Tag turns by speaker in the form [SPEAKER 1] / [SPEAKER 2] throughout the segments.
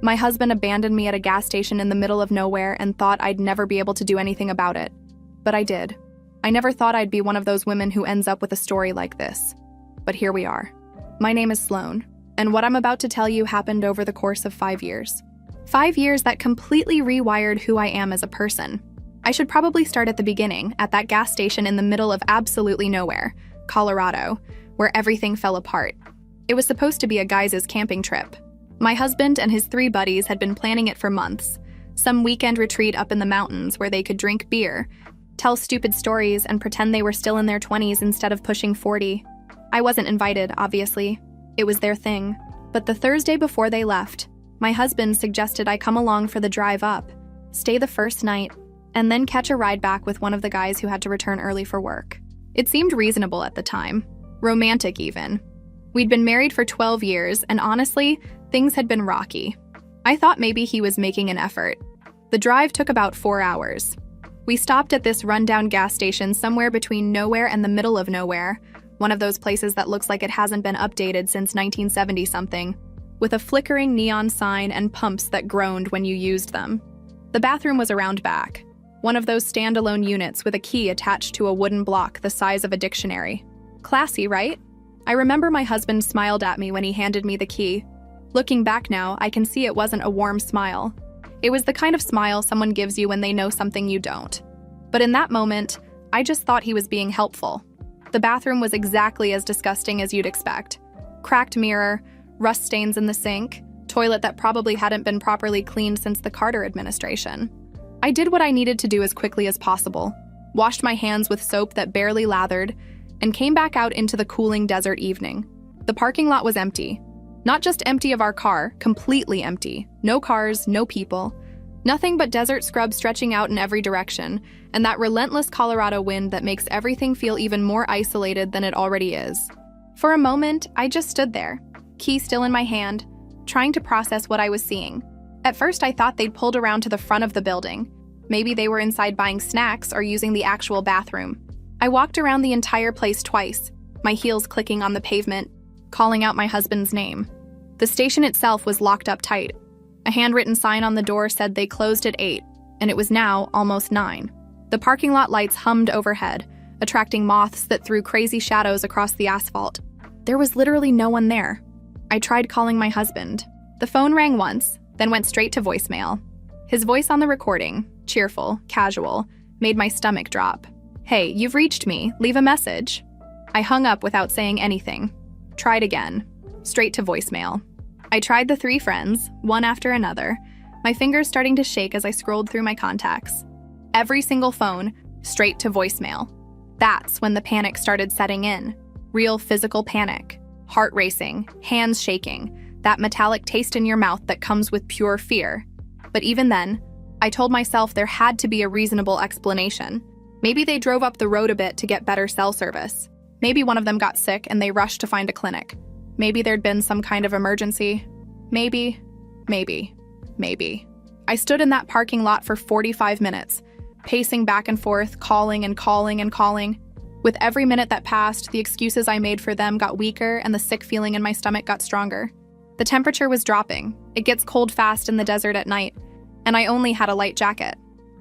[SPEAKER 1] My husband abandoned me at a gas station in the middle of nowhere and thought I'd never be able to do anything about it. But I did. I never thought I'd be one of those women who ends up with a story like this. But here we are. My name is Sloane, and what I'm about to tell you happened over the course of 5 years. 5 years that completely rewired who I am as a person. I should probably start at the beginning, at that gas station in the middle of absolutely nowhere, Colorado, where everything fell apart. It was supposed to be a guys' camping trip. My husband and his 3 buddies had been planning it for months. Some weekend retreat up in the mountains where they could drink beer, tell stupid stories, and pretend they were still in their 20s instead of pushing 40. I wasn't invited, obviously. It was their thing. But the Thursday before they left, my husband suggested I come along for the drive up, stay the first night, and then catch a ride back with one of the guys who had to return early for work. It seemed reasonable at the time. Romantic, even. We'd been married for 12 years, and honestly, things had been rocky. I thought maybe he was making an effort. The drive took about 4 hours. We stopped at this rundown gas station somewhere between nowhere and the middle of nowhere, one of those places that looks like it hasn't been updated since 1970-something, with a flickering neon sign and pumps that groaned when you used them. The bathroom was around back, one of those standalone units with a key attached to a wooden block the size of a dictionary. Classy, right? I remember my husband smiled at me when he handed me the key. Looking back now, I can see it wasn't a warm smile. It was the kind of smile someone gives you when they know something you don't. But in that moment, I just thought he was being helpful. The bathroom was exactly as disgusting as you'd expect. Cracked mirror, rust stains in the sink, toilet that probably hadn't been properly cleaned since the Carter administration. I did what I needed to do as quickly as possible, washed my hands with soap that barely lathered, and came back out into the cooling desert evening. The parking lot was empty. Not just empty of our car, completely empty. No cars, no people. Nothing but desert scrub stretching out in every direction, and that relentless Colorado wind that makes everything feel even more isolated than it already is. For a moment, I just stood there, key still in my hand, trying to process what I was seeing. At first, I thought they'd pulled around to the front of the building. Maybe they were inside buying snacks or using the actual bathroom. I walked around the entire place twice, my heels clicking on the pavement, calling out my husband's name. The station itself was locked up tight. A handwritten sign on the door said they closed at 8, and it was now almost 9. The parking lot lights hummed overhead, attracting moths that threw crazy shadows across the asphalt. There was literally no one there. I tried calling my husband. The phone rang once, then went straight to voicemail. His voice on the recording, cheerful, casual, made my stomach drop. "Hey, you've reached me. Leave a message." I hung up without saying anything. Tried again. Straight to voicemail. I tried the 3 friends, one after another, my fingers starting to shake as I scrolled through my contacts. Every single phone, straight to voicemail. That's when the panic started setting in. Real physical panic. Heart racing, hands shaking, that metallic taste in your mouth that comes with pure fear. But even then, I told myself there had to be a reasonable explanation. Maybe they drove up the road a bit to get better cell service. Maybe one of them got sick and they rushed to find a clinic. Maybe there'd been some kind of emergency. Maybe. I stood in that parking lot for 45 minutes, pacing back and forth, calling and calling and calling. With every minute that passed, the excuses I made for them got weaker and the sick feeling in my stomach got stronger. The temperature was dropping. It gets cold fast in the desert at night, and I only had a light jacket.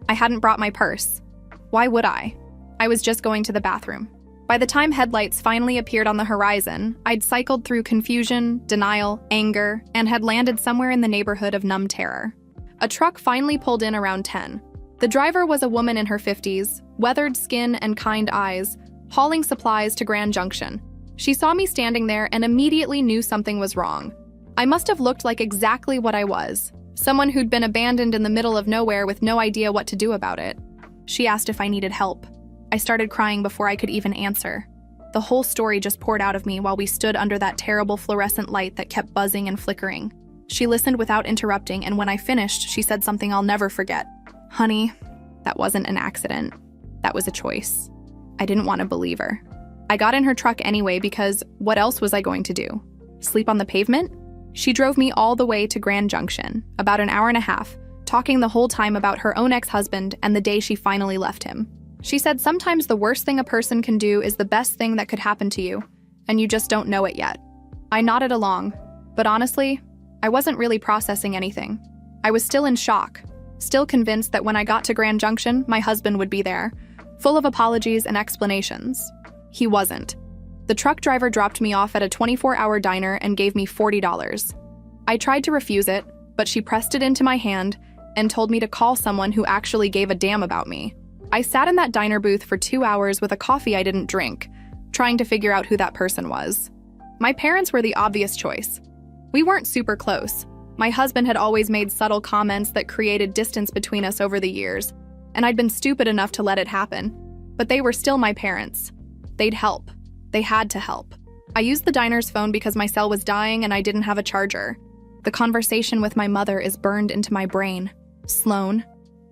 [SPEAKER 1] I hadn't brought my purse. Why would I? I was just going to the bathroom. By the time headlights finally appeared on the horizon, I'd cycled through confusion, denial, anger, and had landed somewhere in the neighborhood of numb terror. A truck finally pulled in around 10. The driver was a woman in her 50s, weathered skin and kind eyes, hauling supplies to Grand Junction. She saw me standing there and immediately knew something was wrong. I must have looked like exactly what I was, someone who'd been abandoned in the middle of nowhere with no idea what to do about it. She asked if I needed help. I started crying before I could even answer. The whole story just poured out of me while we stood under that terrible fluorescent light that kept buzzing and flickering. She listened without interrupting, and when I finished, she said something I'll never forget. "Honey, that wasn't an accident. That was a choice." I didn't want to believe her. I got in her truck anyway because what else was I going to do? Sleep on the pavement? She drove me all the way to Grand Junction, about an hour and a half, talking the whole time about her own ex-husband and the day she finally left him. She said sometimes the worst thing a person can do is the best thing that could happen to you, and you just don't know it yet. I nodded along, but honestly, I wasn't really processing anything. I was still in shock, still convinced that when I got to Grand Junction, my husband would be there, full of apologies and explanations. He wasn't. The truck driver dropped me off at a 24-hour diner and gave me $40. I tried to refuse it, but she pressed it into my hand and told me to call someone who actually gave a damn about me. I sat in that diner booth for 2 hours with a coffee I didn't drink, trying to figure out who that person was. My parents were the obvious choice. We weren't super close. My husband had always made subtle comments that created distance between us over the years, and I'd been stupid enough to let it happen. But they were still my parents. They'd help. They had to help. I used the diner's phone because my cell was dying and I didn't have a charger. The conversation with my mother is burned into my brain. Sloan.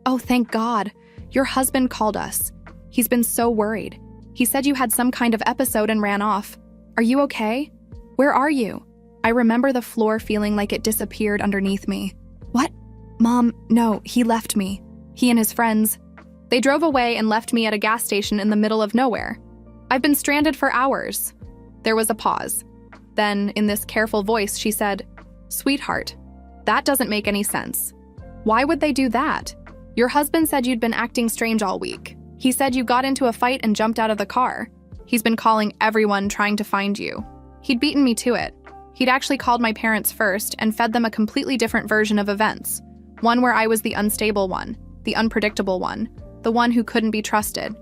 [SPEAKER 1] Oh, thank God. Your husband called us. He's been so worried. He said you had some kind of episode and ran off. Are you okay? Where are you? I remember the floor feeling like it disappeared underneath me. What? Mom, no, he left me. He and his friends. They drove away and left me at a gas station in the middle of nowhere. I've been stranded for hours. There was a pause. Then, in this careful voice, she said, "Sweetheart, that doesn't make any sense. Why would they do that? Your husband said you'd been acting strange all week. He said you got into a fight and jumped out of the car. He's been calling everyone trying to find you. He'd beaten me to it. He'd actually called my parents first and fed them a completely different version of events. One where I was the unstable one, the unpredictable one, the one who couldn't be trusted.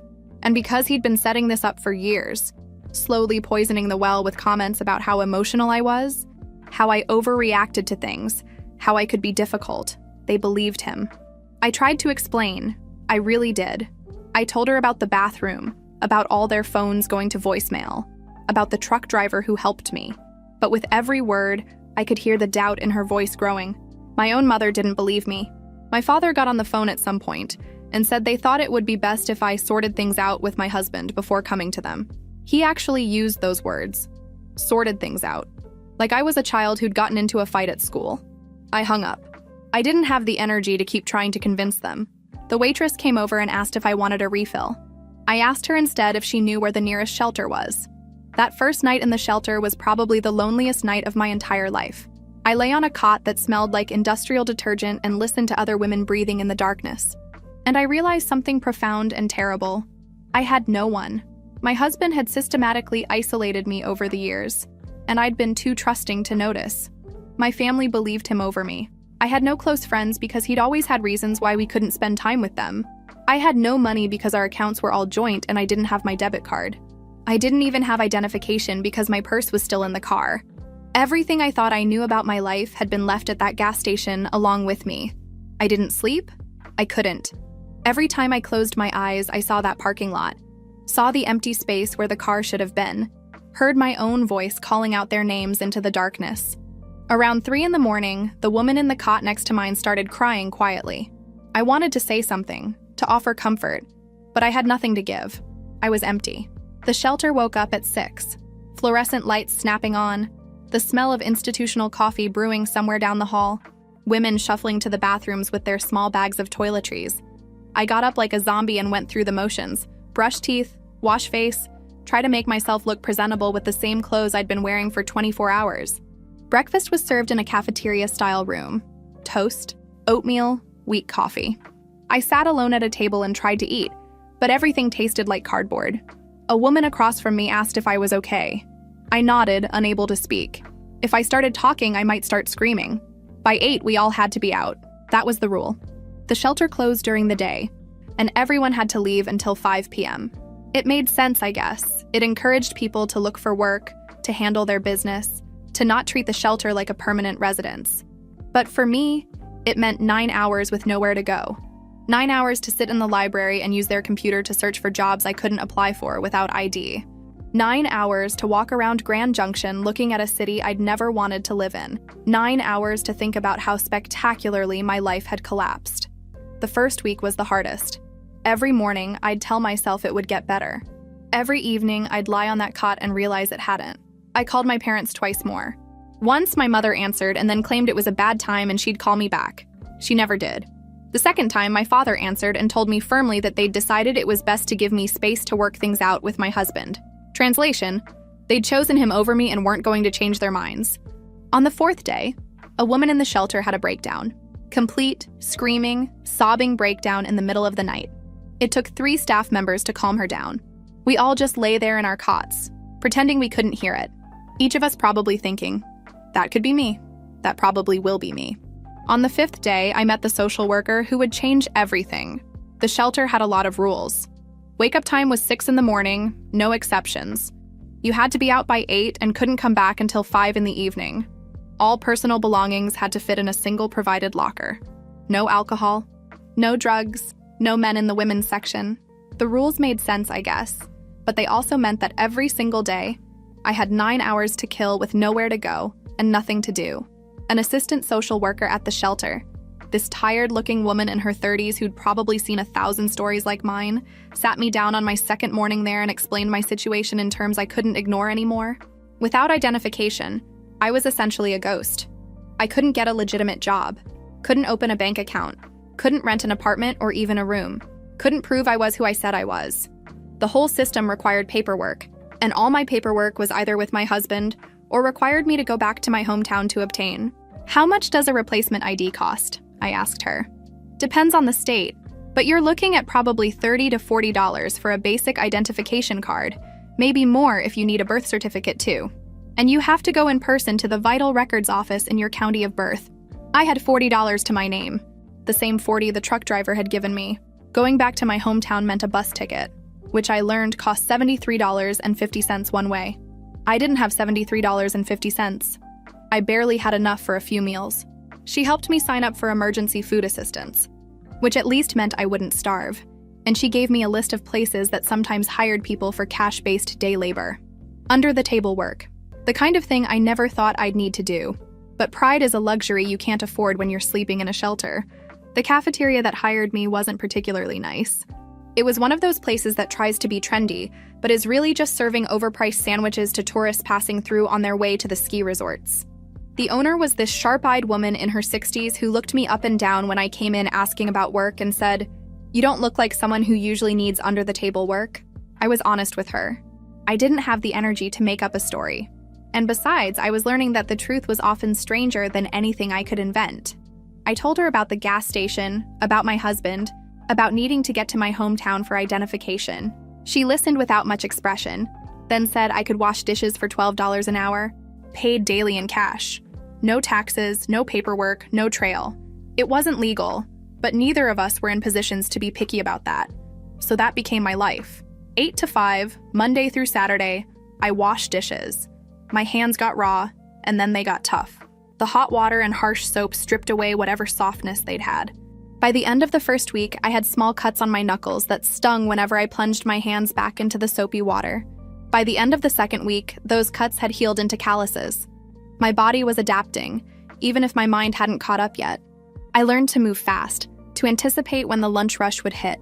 [SPEAKER 1] And because he'd been setting this up for years, slowly poisoning the well with comments about how emotional I was, how I overreacted to things, how I could be difficult, they believed him. I tried to explain. I really did. I told her about the bathroom, about all their phones going to voicemail, about the truck driver who helped me. But with every word, I could hear the doubt in her voice growing. My own mother didn't believe me. My father got on the phone at some point and said they thought it would be best if I sorted things out with my husband before coming to them. He actually used those words. Sorted things out. Like I was a child who'd gotten into a fight at school. I hung up. I didn't have the energy to keep trying to convince them. The waitress came over and asked if I wanted a refill. I asked her instead if she knew where the nearest shelter was. That first night in the shelter was probably the loneliest night of my entire life. I lay on a cot that smelled like industrial detergent and listened to other women breathing in the darkness. And I realized something profound and terrible. I had no one. My husband had systematically isolated me over the years, and I'd been too trusting to notice. My family believed him over me. I had no close friends because he'd always had reasons why we couldn't spend time with them. I had no money because our accounts were all joint and I didn't have my debit card. I didn't even have identification because my purse was still in the car. Everything I thought I knew about my life had been left at that gas station along with me. I didn't sleep. I couldn't. Every time I closed my eyes, I saw that parking lot, saw the empty space where the car should have been, heard my own voice calling out their names into the darkness. Around 3 a.m, the woman in the cot next to mine started crying quietly. I wanted to say something, to offer comfort, but I had nothing to give. I was empty. The shelter woke up at 6, fluorescent lights snapping on, the smell of institutional coffee brewing somewhere down the hall, women shuffling to the bathrooms with their small bags of toiletries. I got up like a zombie and went through the motions, brushed teeth, washed face, tried to make myself look presentable with the same clothes I'd been wearing for 24 hours. Breakfast was served in a cafeteria-style room. Toast, oatmeal, weak coffee. I sat alone at a table and tried to eat, but everything tasted like cardboard. A woman across from me asked if I was okay. I nodded, unable to speak. If I started talking, I might start screaming. By 8, we all had to be out. That was the rule. The shelter closed during the day, and everyone had to leave until 5 p.m. It made sense, I guess. It encouraged people to look for work, to handle their business, to not treat the shelter like a permanent residence. But for me, it meant 9 hours with nowhere to go. 9 hours to sit in the library and use their computer to search for jobs I couldn't apply for without ID. 9 hours to walk around Grand Junction looking at a city I'd never wanted to live in. 9 hours to think about how spectacularly my life had collapsed. The first week was the hardest. Every morning, I'd tell myself it would get better. Every evening, I'd lie on that cot and realize it hadn't. I called my parents twice more. Once, my mother answered and then claimed it was a bad time and she'd call me back. She never did. The second time, my father answered and told me firmly that they'd decided it was best to give me space to work things out with my husband. Translation, they'd chosen him over me and weren't going to change their minds. On the 4th day, A woman in the shelter had a breakdown. Complete, screaming, sobbing breakdown in the middle of the night. It took 3 staff members to calm her down. We all just lay there in our cots, pretending we couldn't hear it. Each of us probably thinking, that could be me. That probably will be me. On the 5th day, I met the social worker who would change everything. The shelter had a lot of rules. Wake-up time was 6 in the morning, no exceptions. You had to be out by 8 and couldn't come back until 5 in the evening. All personal belongings had to fit in a single provided locker. No alcohol, no drugs, no men in the women's section. The rules made sense, I guess, but they also meant that every single day, I had 9 hours to kill with nowhere to go and nothing to do. An assistant social worker at the shelter, this tired-looking woman in her 30s who'd probably seen 1,000 stories like mine, sat me down on my 2nd morning there and explained my situation in terms I couldn't ignore anymore. Without identification, I was essentially a ghost. I couldn't get a legitimate job, couldn't open a bank account, couldn't rent an apartment or even a room, couldn't prove I was who I said I was. The whole system required paperwork, and all my paperwork was either with my husband or required me to go back to my hometown to obtain. How much does a replacement ID cost? I asked her. Depends on the state, but you're looking at probably $30 to $40 for a basic identification card, maybe more if you need a birth certificate too. And you have to go in person to the vital records office in your county of birth. I had $40 to my name, the same $40 the truck driver had given me. Going back to my hometown meant a bus ticket, which I learned cost $73.50 one way. I didn't have $73.50. I barely had enough for a few meals. She helped me sign up for emergency food assistance, which at least meant I wouldn't starve, and she gave me a list of places that sometimes hired people for cash-based day labor. Under-the-table work, the kind of thing I never thought I'd need to do. But pride is a luxury you can't afford when you're sleeping in a shelter. The cafeteria that hired me wasn't particularly nice. It was one of those places that tries to be trendy, but is really just serving overpriced sandwiches to tourists passing through on their way to the ski resorts. The owner was this sharp-eyed woman in her 60s who looked me up and down when I came in asking about work and said, "You don't look like someone who usually needs under-the-table work." I was honest with her. I didn't have the energy to make up a story. And besides, I was learning that the truth was often stranger than anything I could invent. I told her about the gas station, about my husband, about needing to get to my hometown for identification. She listened without much expression, then said I could wash dishes for $12 an hour, paid daily in cash. No taxes, no paperwork, no trail. It wasn't legal, but neither of us were in positions to be picky about that. So that became my life. 8 to 5, Monday through Saturday, I washed dishes. My hands got raw, and then they got tough. The hot water and harsh soap stripped away whatever softness they'd had. By the end of the first week, I had small cuts on my knuckles that stung whenever I plunged my hands back into the soapy water. By the end of the second week, those cuts had healed into calluses. My body was adapting, even if my mind hadn't caught up yet. I learned to move fast, to anticipate when the lunch rush would hit,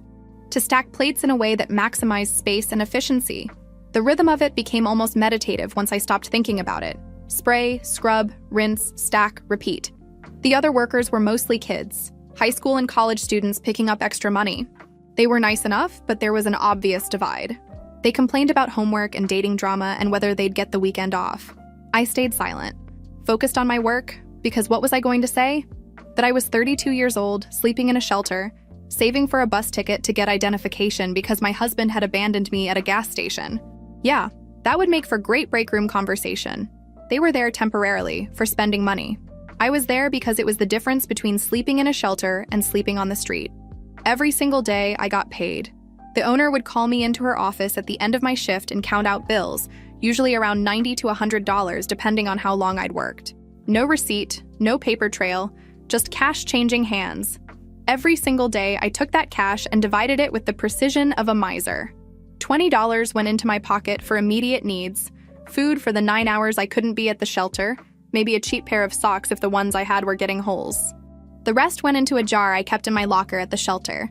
[SPEAKER 1] to stack plates in a way that maximized space and efficiency. The rhythm of it became almost meditative once I stopped thinking about it. Spray, scrub, rinse, stack, repeat. The other workers were mostly kids, high school and college students picking up extra money. They were nice enough, but there was an obvious divide. They complained about homework and dating drama and whether they'd get the weekend off. I stayed silent, focused on my work, because what was I going to say? That I was 32 years old, sleeping in a shelter, saving for a bus ticket to get identification because my husband had abandoned me at a gas station. Yeah, that would make for great break room conversation. They were there temporarily, for spending money. I was there because it was the difference between sleeping in a shelter and sleeping on the street. Every single day, I got paid. The owner would call me into her office at the end of my shift and count out bills, usually around $90 to $100 depending on how long I'd worked. No receipt, no paper trail, just cash changing hands. Every single day, I took that cash and divided it with the precision of a miser. $20 went into my pocket for immediate needs, food for the 9 hours I couldn't be at the shelter, maybe a cheap pair of socks if the ones I had were getting holes. The rest went into a jar I kept in my locker at the shelter.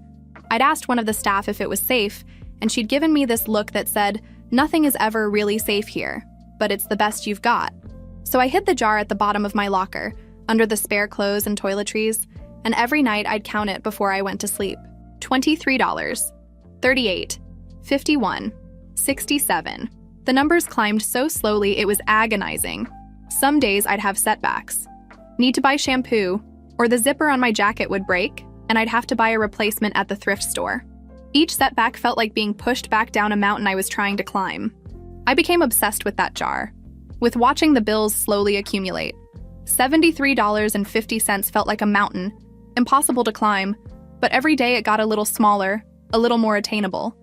[SPEAKER 1] I'd asked one of the staff if it was safe, and she'd given me this look that said, "Nothing is ever really safe here, but it's the best you've got." So I hid the jar at the bottom of my locker, under the spare clothes and toiletries, and every night I'd count it before I went to sleep. $23, $38, $51, $67. The numbers climbed so slowly it was agonizing. Some days I'd have setbacks. need to buy shampoo, or the zipper on my jacket would break, and I'd have to buy a replacement at the thrift store. Each setback felt like being pushed back down a mountain I was trying to climb. I became obsessed with that jar, with watching the bills slowly accumulate. $73.50 felt like a mountain, impossible to climb, but every day it got a little smaller, a little more attainable.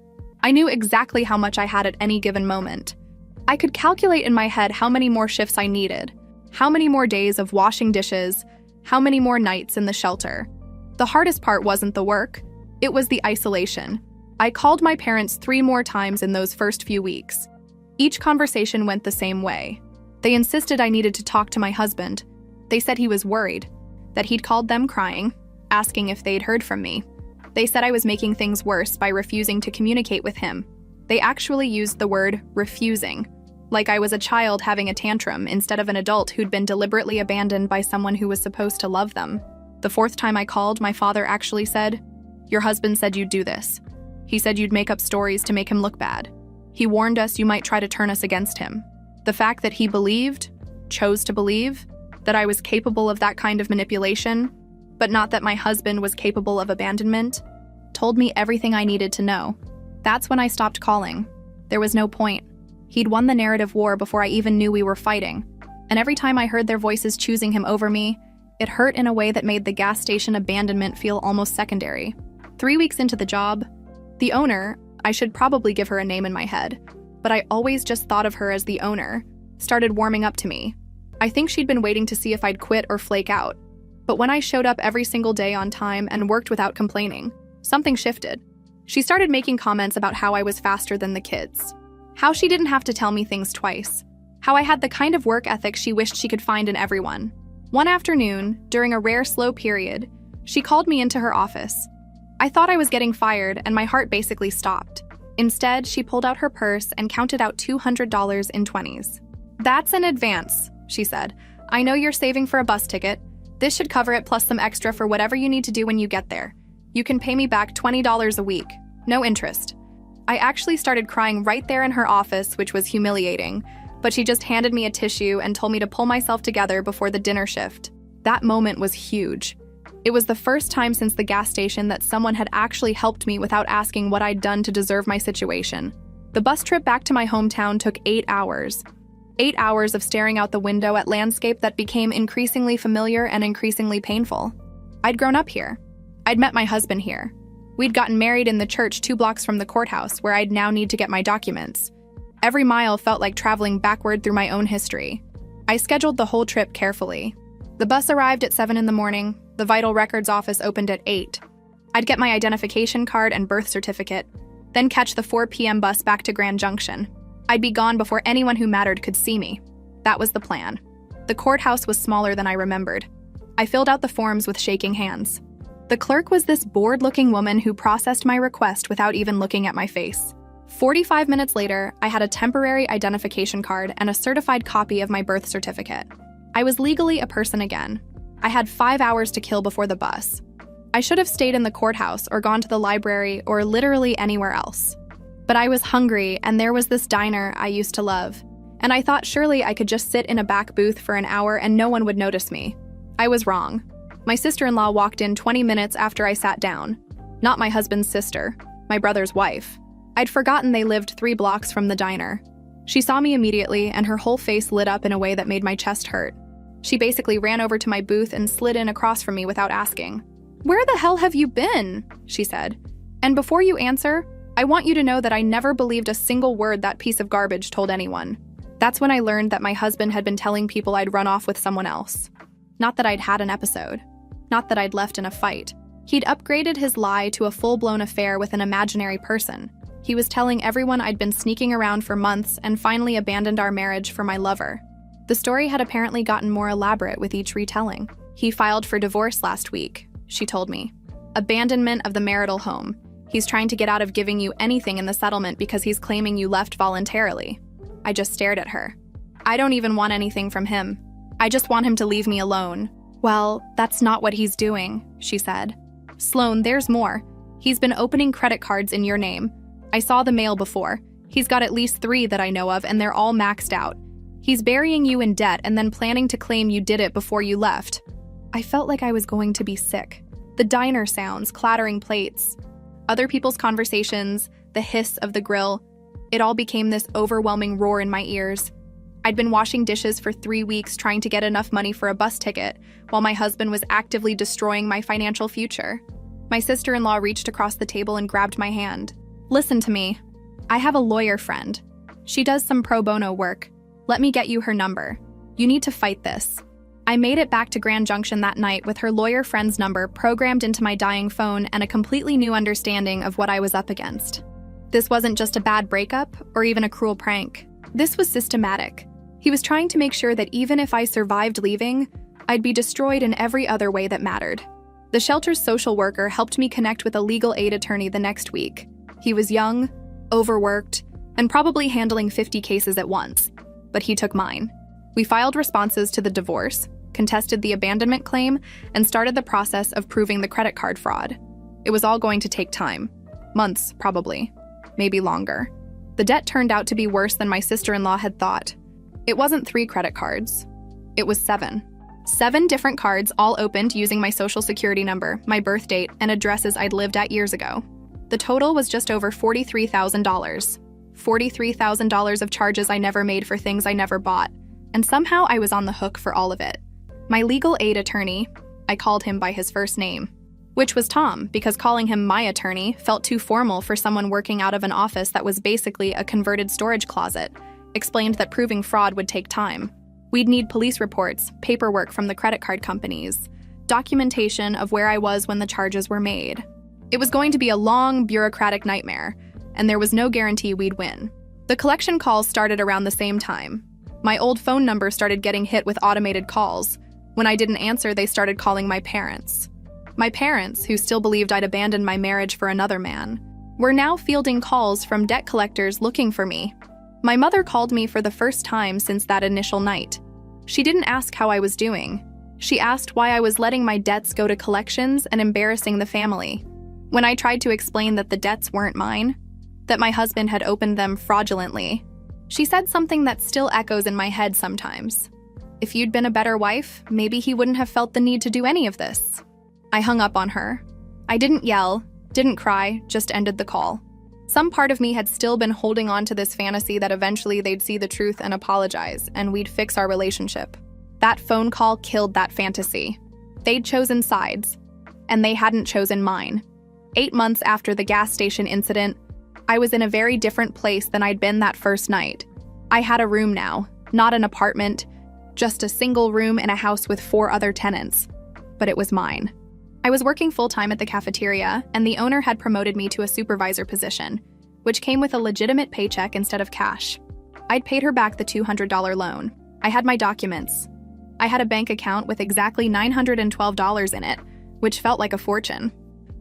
[SPEAKER 1] I knew exactly how much I had at any given moment. I could calculate in my head how many more shifts I needed, how many more days of washing dishes, how many more nights in the shelter. The hardest part wasn't the work, it was the isolation. I called my parents 3 more times in those first few weeks. Each conversation went the same way. They insisted I needed to talk to my husband. They said he was worried, that he'd called them crying, asking if they'd heard from me. They said I was making things worse by refusing to communicate with him. They actually used the word refusing, like I was a child having a tantrum instead of an adult who'd been deliberately abandoned by someone who was supposed to love them. The 4th time I called, my father actually said, "Your husband said you'd do this. He said you'd make up stories to make him look bad. He warned us you might try to turn us against him." The fact that he chose to believe, that I was capable of that kind of manipulation, but not that my husband was capable of abandonment, told me everything I needed to know. That's when I stopped calling. There was no point. He'd won the narrative war before I even knew we were fighting, and every time I heard their voices choosing him over me, it hurt in a way that made the gas station abandonment feel almost secondary. 3 weeks into the job, the owner, I should probably give her a name in my head, but I always just thought of her as the owner, started warming up to me. I think she'd been waiting to see if I'd quit or flake out. But when I showed up every single day on time and worked without complaining, something shifted. She started making comments about how I was faster than the kids, how she didn't have to tell me things twice, how I had the kind of work ethic she wished she could find in everyone. One afternoon, during a rare slow period, she called me into her office. I thought I was getting fired and my heart basically stopped. Instead, she pulled out her purse and counted out $200 in 20s. "That's an advance," she said. "I know you're saving for a bus ticket. This should cover it plus some extra for whatever you need to do when you get there. You can pay me back $20 a week, no interest." I actually started crying right there in her office, which was humiliating, but she just handed me a tissue and told me to pull myself together before the dinner shift. That moment was huge. It was the first time since the gas station that someone had actually helped me without asking what I'd done to deserve my situation. The bus trip back to my hometown took 8 hours. 8 hours of staring out the window at landscape that became increasingly familiar and increasingly painful. I'd grown up here. I'd met my husband here. We'd gotten married in the church 2 blocks from the courthouse, where I'd now need to get my documents. Every mile felt like traveling backward through my own history. I scheduled the whole trip carefully. The bus arrived at 7 in the morning. The vital records office opened at 8. I'd get my identification card and birth certificate, then catch the 4 p.m. bus back to Grand Junction. I'd be gone before anyone who mattered could see me. That was the plan. The courthouse was smaller than I remembered. I filled out the forms with shaking hands. The clerk was this bored-looking woman who processed my request without even looking at my face. 45 minutes later, I had a temporary identification card and a certified copy of my birth certificate. I was legally a person again. I had 5 hours to kill before the bus. I should have stayed in the courthouse or gone to the library or literally anywhere else. But I was hungry, and there was this diner I used to love, and I thought surely I could just sit in a back booth for an hour and no one would notice me. I was wrong. My sister-in-law walked in 20 minutes after I sat down. Not my husband's sister, my brother's wife. I'd forgotten they lived 3 blocks from the diner. She saw me immediately, and her whole face lit up in a way that made my chest hurt. She basically ran over to my booth and slid in across from me without asking. "Where the hell have you been?" she said. "And before you answer, I want you to know that I never believed a single word that piece of garbage told anyone." That's when I learned that my husband had been telling people I'd run off with someone else. Not that I'd had an episode. Not that I'd left in a fight. He'd upgraded his lie to a full-blown affair with an imaginary person. He was telling everyone I'd been sneaking around for months and finally abandoned our marriage for my lover. The story had apparently gotten more elaborate with each retelling. "He filed for divorce last week," she told me. "Abandonment of the marital home. He's trying to get out of giving you anything in the settlement because he's claiming you left voluntarily." I just stared at her. "I don't even want anything from him. I just want him to leave me alone." "Well, that's not what he's doing," she said. "Sloan, there's more. He's been opening credit cards in your name. I saw the mail before. He's got at least 3 that I know of, and they're all maxed out. He's burying you in debt and then planning to claim you did it before you left. I felt like I was going to be sick. The diner sounds, clattering plates, other people's conversations, the hiss of the grill, it all became this overwhelming roar in my ears. I'd been washing dishes for 3 weeks trying to get enough money for a bus ticket, while my husband was actively destroying my financial future. My sister-in-law reached across the table and grabbed my hand. Listen to me. I have a lawyer friend. She does some pro bono work. Let me get you her number. You need to fight this. I made it back to Grand Junction that night with her lawyer friend's number programmed into my dying phone and a completely new understanding of what I was up against. This wasn't just a bad breakup or even a cruel prank. This was systematic. He was trying to make sure that even if I survived leaving, I'd be destroyed in every other way that mattered. The shelter's social worker helped me connect with a legal aid attorney the next week. He was young, overworked, and probably handling 50 cases at once. But he took mine. We filed responses to the divorce, contested the abandonment claim, and started the process of proving the credit card fraud. It was all going to take time. Months, probably. Maybe longer. The debt turned out to be worse than my sister-in-law had thought. It wasn't 3 credit cards. It was 7. 7 different cards, all opened using my social security number, my birth date, and addresses I'd lived at years ago. The total was just over $43,000. $43,000 of charges I never made for things I never bought. And somehow I was on the hook for all of it. My legal aid attorney, I called him by his first name, which was Tom, because calling him my attorney felt too formal for someone working out of an office that was basically a converted storage closet, explained that proving fraud would take time. We'd need police reports, paperwork from the credit card companies, documentation of where I was when the charges were made. It was going to be a long, bureaucratic nightmare, and there was no guarantee we'd win. The collection calls started around the same time. My old phone number started getting hit with automated calls. When I didn't answer, they started calling my parents. My parents, who still believed I'd abandoned my marriage for another man, were now fielding calls from debt collectors looking for me. My mother called me for the first time since that initial night. She didn't ask how I was doing. She asked why I was letting my debts go to collections and embarrassing the family. When I tried to explain that the debts weren't mine, that my husband had opened them fraudulently, she said something that still echoes in my head sometimes. If you'd been a better wife, maybe he wouldn't have felt the need to do any of this. I hung up on her. I didn't yell, didn't cry, just ended the call. Some part of me had still been holding on to this fantasy that eventually they'd see the truth and apologize, and we'd fix our relationship. That phone call killed that fantasy. They'd chosen sides, and they hadn't chosen mine. 8 months after the gas station incident, I was in a very different place than I'd been that first night. I had a room now, not an apartment, just a single room in a house with 4 other tenants. But it was mine. I was working full-time at the cafeteria, and the owner had promoted me to a supervisor position, which came with a legitimate paycheck instead of cash. I'd paid her back the $200 loan. I had my documents. I had a bank account with exactly $912 in it, which felt like a fortune.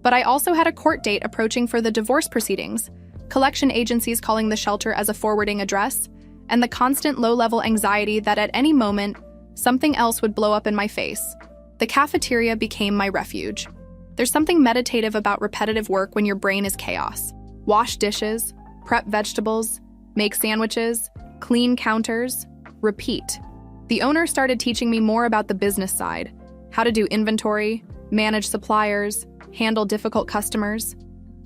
[SPEAKER 1] But I also had a court date approaching for the divorce proceedings, collection agencies calling the shelter as a forwarding address, and the constant low-level anxiety that at any moment, something else would blow up in my face. The cafeteria became my refuge. There's something meditative about repetitive work when your brain is chaos. Wash dishes, prep vegetables, make sandwiches, clean counters, repeat. The owner started teaching me more about the business side, how to do inventory, manage suppliers, handle difficult customers.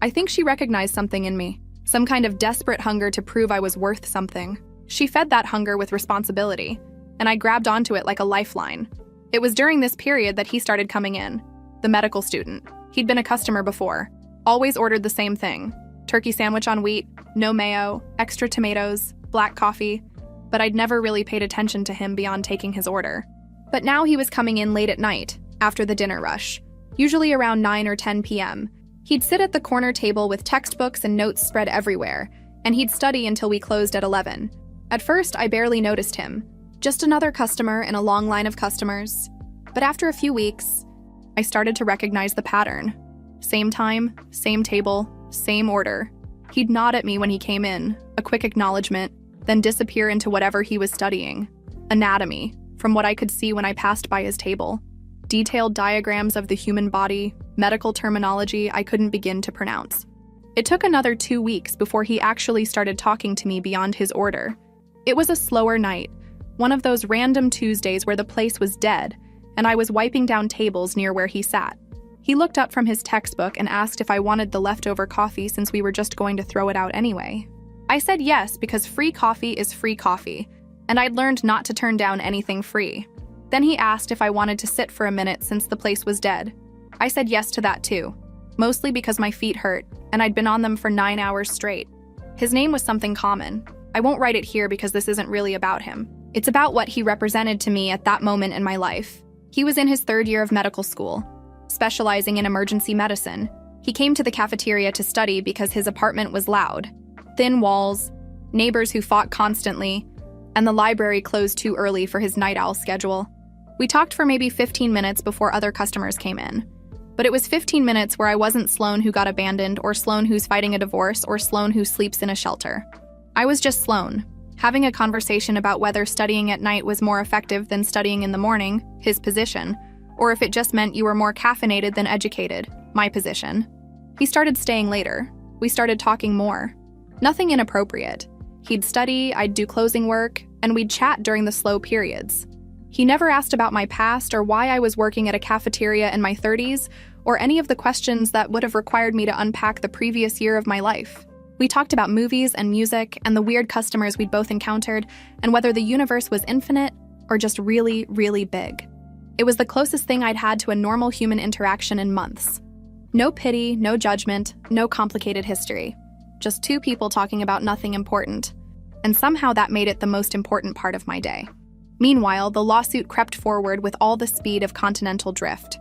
[SPEAKER 1] I think she recognized something in me, some kind of desperate hunger to prove I was worth something. She fed that hunger with responsibility, and I grabbed onto it like a lifeline. It was during this period that he started coming in, the medical student. He'd been a customer before, always ordered the same thing: turkey sandwich on wheat, no mayo, extra tomatoes, black coffee, but I'd never really paid attention to him beyond taking his order. But now he was coming in late at night, after the dinner rush, usually around 9 or 10 p.m. He'd sit at the corner table with textbooks and notes spread everywhere, and he'd study until we closed at 11. At first, I barely noticed him. Just another customer in a long line of customers. But after a few weeks, I started to recognize the pattern. Same time, same table, same order. He'd nod at me when he came in, a quick acknowledgement, then disappear into whatever he was studying. Anatomy, from what I could see when I passed by his table. Detailed diagrams of the human body, medical terminology I couldn't begin to pronounce. It took another 2 weeks before he actually started talking to me beyond his order. It was a slower night, One of those random Tuesdays where the place was dead, and I was wiping down tables near where he sat. He looked up from his textbook and asked if I wanted the leftover coffee since we were just going to throw it out anyway. I said yes because free coffee is free coffee, and I'd learned not to turn down anything free. Then he asked if I wanted to sit for a minute since the place was dead. I said yes to that too, mostly because my feet hurt, and I'd been on them for 9 hours straight. His name was something common. I won't write it here because this isn't really about him. It's about what he represented to me at that moment in my life. He was in his 3rd year of medical school, specializing in emergency medicine. He came to the cafeteria to study because his apartment was loud. Thin walls, neighbors who fought constantly, and the library closed too early for his night owl schedule. We talked for maybe 15 minutes before other customers came in. But it was 15 minutes where I wasn't Sloan who got abandoned, or Sloan who's fighting a divorce, or Sloan who sleeps in a shelter. I was just Sloan, having a conversation about whether studying at night was more effective than studying in the morning, his position, or if it just meant you were more caffeinated than educated, my position. He started staying later. We started talking more. Nothing inappropriate. He'd study, I'd do closing work, and we'd chat during the slow periods. He never asked about my past or why I was working at a cafeteria in my 30s, or any of the questions that would have required me to unpack the previous year of my life. We talked about movies and music and the weird customers we'd both encountered, and whether the universe was infinite or just really, really big. It was the closest thing I'd had to a normal human interaction in months. No pity, no judgment, no complicated history. Just 2 people talking about nothing important. And somehow that made it the most important part of my day. Meanwhile, the lawsuit crept forward with all the speed of continental drift.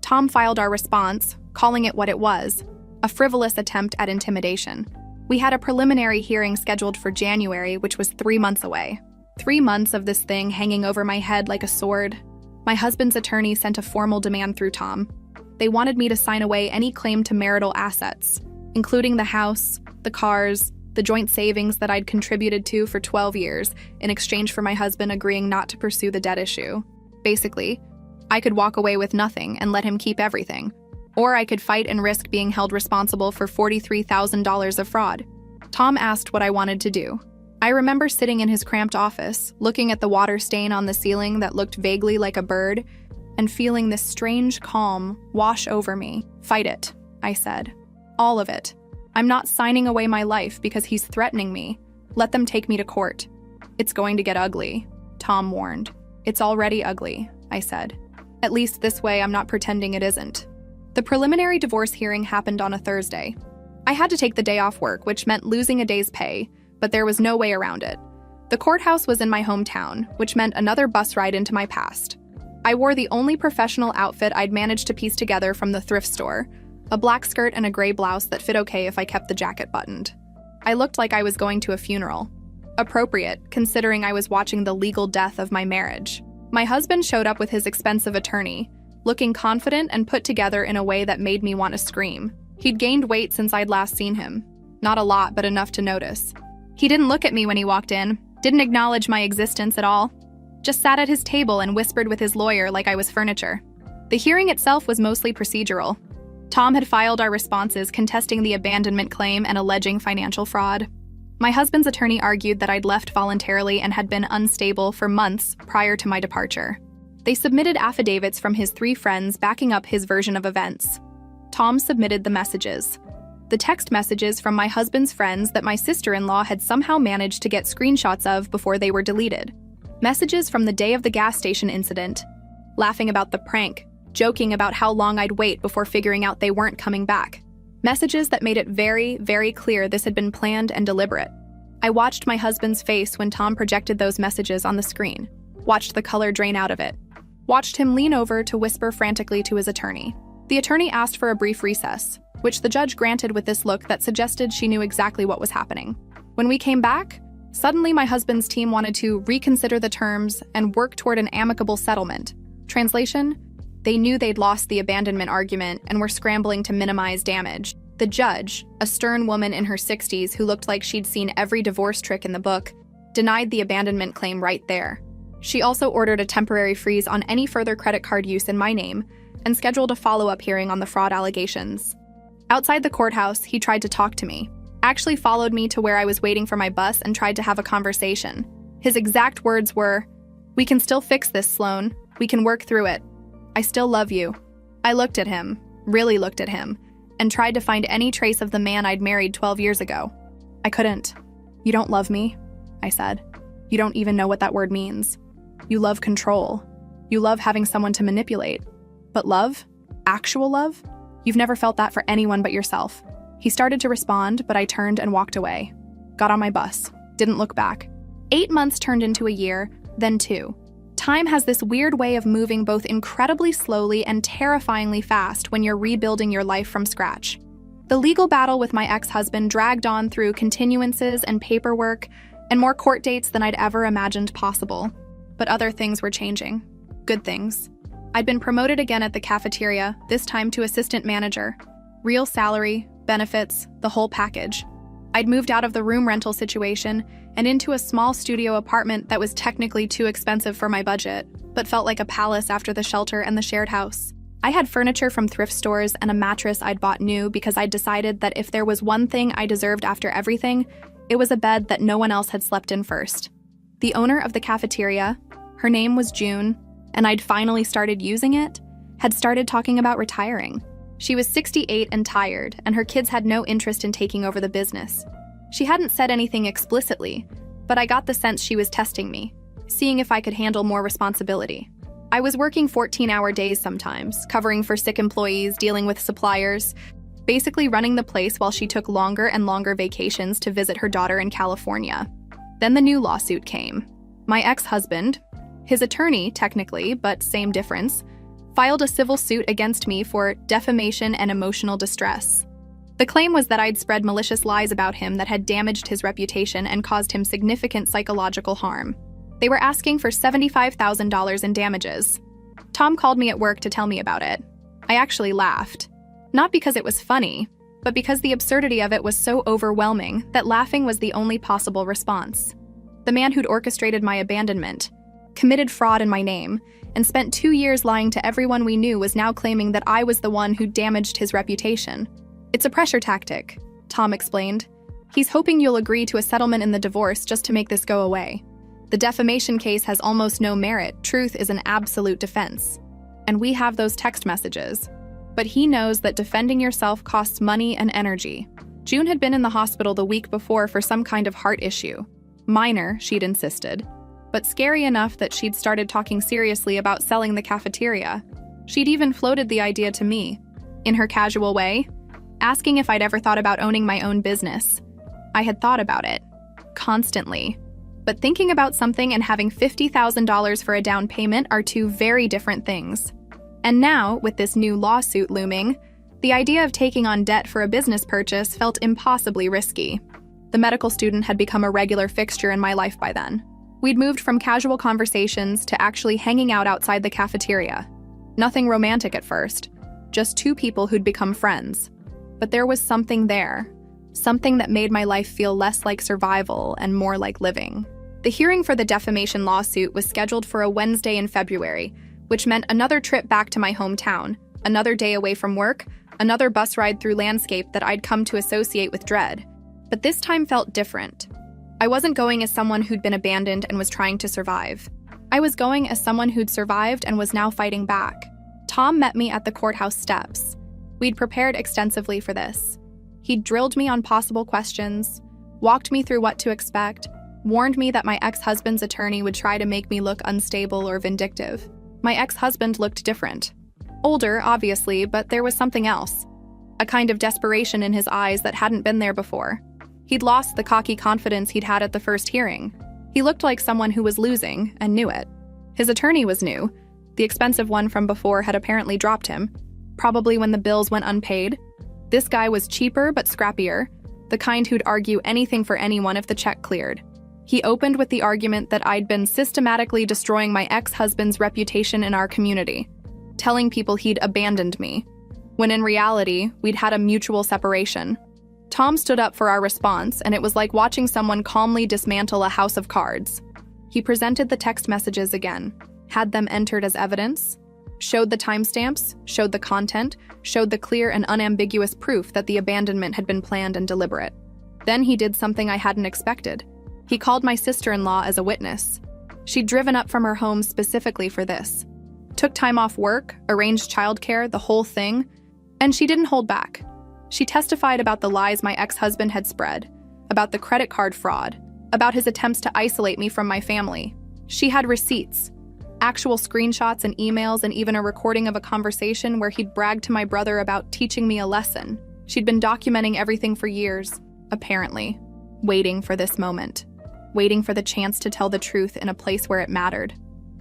[SPEAKER 1] Tom filed our response, calling it what it was, a frivolous attempt at intimidation. We had a preliminary hearing scheduled for January, which was 3 months away. 3 months of this thing hanging over my head like a sword. My husband's attorney sent a formal demand through Tom. They wanted me to sign away any claim to marital assets, including the house, the cars, the joint savings that I'd contributed to for 12 years in exchange for my husband agreeing not to pursue the debt issue. Basically, I could walk away with nothing and let him keep everything, or I could fight and risk being held responsible for $43,000 of fraud. Tom asked what I wanted to do. I remember sitting in his cramped office, looking at the water stain on the ceiling that looked vaguely like a bird, and feeling this strange calm wash over me. Fight it, I said. All of it. I'm not signing away my life because he's threatening me. Let them take me to court. It's going to get ugly, Tom warned. It's already ugly, I said. At least this way I'm not pretending it isn't. The preliminary divorce hearing happened on a Thursday. I had to take the day off work, which meant losing a day's pay, but there was no way around it. The courthouse was in my hometown, which meant another bus ride into my past. I wore the only professional outfit I'd managed to piece together from the thrift store, a black skirt and a gray blouse that fit okay if I kept the jacket buttoned. I looked like I was going to a funeral. Appropriate, considering I was watching the legal death of my marriage. My husband showed up with his expensive attorney, looking confident and put together in a way that made me want to scream. He'd gained weight since I'd last seen him. Not a lot, but enough to notice. He didn't look at me when he walked in, didn't acknowledge my existence at all. Just sat at his table and whispered with his lawyer like I was furniture. The hearing itself was mostly procedural. Tom had filed our responses contesting the abandonment claim and alleging financial fraud. My husband's attorney argued that I'd left voluntarily and had been unstable for months prior to my departure. They submitted affidavits from his 3 friends backing up his version of events. Tom submitted the messages. The text messages from my husband's friends that my sister-in-law had somehow managed to get screenshots of before they were deleted. Messages from the day of the gas station incident, laughing about the prank, joking about how long I'd wait before figuring out they weren't coming back. Messages that made it very, very clear this had been planned and deliberate. I watched my husband's face when Tom projected those messages on the screen, watched the color drain out of it, watched him lean over to whisper frantically to his attorney. The attorney asked for a brief recess, which the judge granted with this look that suggested she knew exactly what was happening. When we came back, suddenly my husband's team wanted to reconsider the terms and work toward an amicable settlement. Translation? They knew they'd lost the abandonment argument and were scrambling to minimize damage. The judge, a stern woman in her 60s who looked like she'd seen every divorce trick in the book, denied the abandonment claim right there. She also ordered a temporary freeze on any further credit card use in my name and scheduled a follow-up hearing on the fraud allegations. Outside the courthouse, he tried to talk to me, followed me to where I was waiting for my bus and tried to have a conversation. His exact words were, "We can still fix this, Sloan. We can work through it. I still love you." I looked at him, really looked at him, and tried to find any trace of the man I'd married 12 years ago. I couldn't. "You don't love me," I said. "You don't even know what that word means. You love control. You love having someone to manipulate. But love? Actual love? You've never felt that for anyone but yourself." He started to respond, but I turned and walked away. Got on my bus. Didn't look back. 8 months turned into a year, then 2. Time has this weird way of moving both incredibly slowly and terrifyingly fast when you're rebuilding your life from scratch. The legal battle with my ex-husband dragged on through continuances and paperwork and more court dates than I'd ever imagined possible. But other things were changing. Good things. I'd been promoted again at the cafeteria, this time to assistant manager. Real salary, benefits, the whole package. I'd moved out of the room rental situation and into a small studio apartment that was technically too expensive for my budget, but felt like a palace after the shelter and the shared house. I had furniture from thrift stores and a mattress I'd bought new because I'd decided that if there was one thing I deserved after everything, it was a bed that no one else had slept in first. The owner of the cafeteria, her name was June, and I'd finally started using it, had started talking about retiring. She was 68 and tired, and her kids had no interest in taking over the business. She hadn't said anything explicitly, but I got the sense she was testing me, seeing if I could handle more responsibility. I was working 14-hour days sometimes, covering for sick employees, dealing with suppliers, basically running the place while she took longer and longer vacations to visit her daughter in California. Then the new lawsuit came. My ex-husband, his attorney technically, but same difference, filed a civil suit against me for defamation and emotional distress. The claim was that I'd spread malicious lies about him that had damaged his reputation and caused him significant psychological harm. They were asking for $75,000 in damages. Tom called me at work to tell me about it. I actually laughed. Not because it was funny, but because the absurdity of it was so overwhelming that laughing was the only possible response. The man who'd orchestrated my abandonment, committed fraud in my name, and spent 2 years lying to everyone we knew was now claiming that I was the one who damaged his reputation. "It's a pressure tactic," Tom explained. "He's hoping you'll agree to a settlement in the divorce just to make this go away. The defamation case has almost no merit. Truth is an absolute defense. And we have those text messages. But he knows that defending yourself costs money and energy." June had been in the hospital the week before for some kind of heart issue. Minor, she'd insisted, but scary enough that she'd started talking seriously about selling the cafeteria. She'd even floated the idea to me, in her casual way, asking if I'd ever thought about owning my own business. I had thought about it, constantly. But thinking about something and having $50,000 for a down payment are two very different things. And now, with this new lawsuit looming, the idea of taking on debt for a business purchase felt impossibly risky. The medical student had become a regular fixture in my life by then. We'd moved from casual conversations to actually hanging out outside the cafeteria. Nothing romantic at first, just two people who'd become friends. But there was something there, something that made my life feel less like survival and more like living. The hearing for the defamation lawsuit was scheduled for a Wednesday in February, which meant another trip back to my hometown, another day away from work, another bus ride through landscape that I'd come to associate with dread. But this time felt different. I wasn't going as someone who'd been abandoned and was trying to survive. I was going as someone who'd survived and was now fighting back. Tom met me at the courthouse steps. We'd prepared extensively for this. He'd drilled me on possible questions, walked me through what to expect, warned me that my ex-husband's attorney would try to make me look unstable or vindictive. My ex-husband looked different. Older, obviously, but there was something else. A kind of desperation in his eyes that hadn't been there before. He'd lost the cocky confidence he'd had at the first hearing. He looked like someone who was losing and knew it. His attorney was new. The expensive one from before had apparently dropped him, probably when the bills went unpaid. This guy was cheaper but scrappier, the kind who'd argue anything for anyone if the check cleared. He opened with the argument that I'd been systematically destroying my ex-husband's reputation in our community, telling people he'd abandoned me, when in reality, we'd had a mutual separation. Tom stood up for our response, and it was like watching someone calmly dismantle a house of cards. He presented the text messages again, had them entered as evidence, showed the timestamps, showed the content, showed the clear and unambiguous proof that the abandonment had been planned and deliberate. Then he did something I hadn't expected. He called my sister-in-law as a witness. She'd driven up from her home specifically for this. Took time off work, arranged childcare, the whole thing, and she didn't hold back. She testified about the lies my ex-husband had spread, about the credit card fraud, about his attempts to isolate me from my family. She had receipts, actual screenshots and emails, and even a recording of a conversation where he'd bragged to my brother about teaching me a lesson. She'd been documenting everything for years, apparently, waiting for this moment, waiting for the chance to tell the truth in a place where it mattered.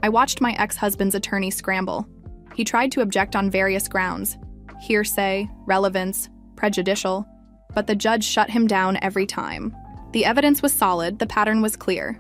[SPEAKER 1] I watched my ex-husband's attorney scramble. He tried to object on various grounds: hearsay, relevance, prejudicial, but the judge shut him down every time. The evidence was solid, the pattern was clear.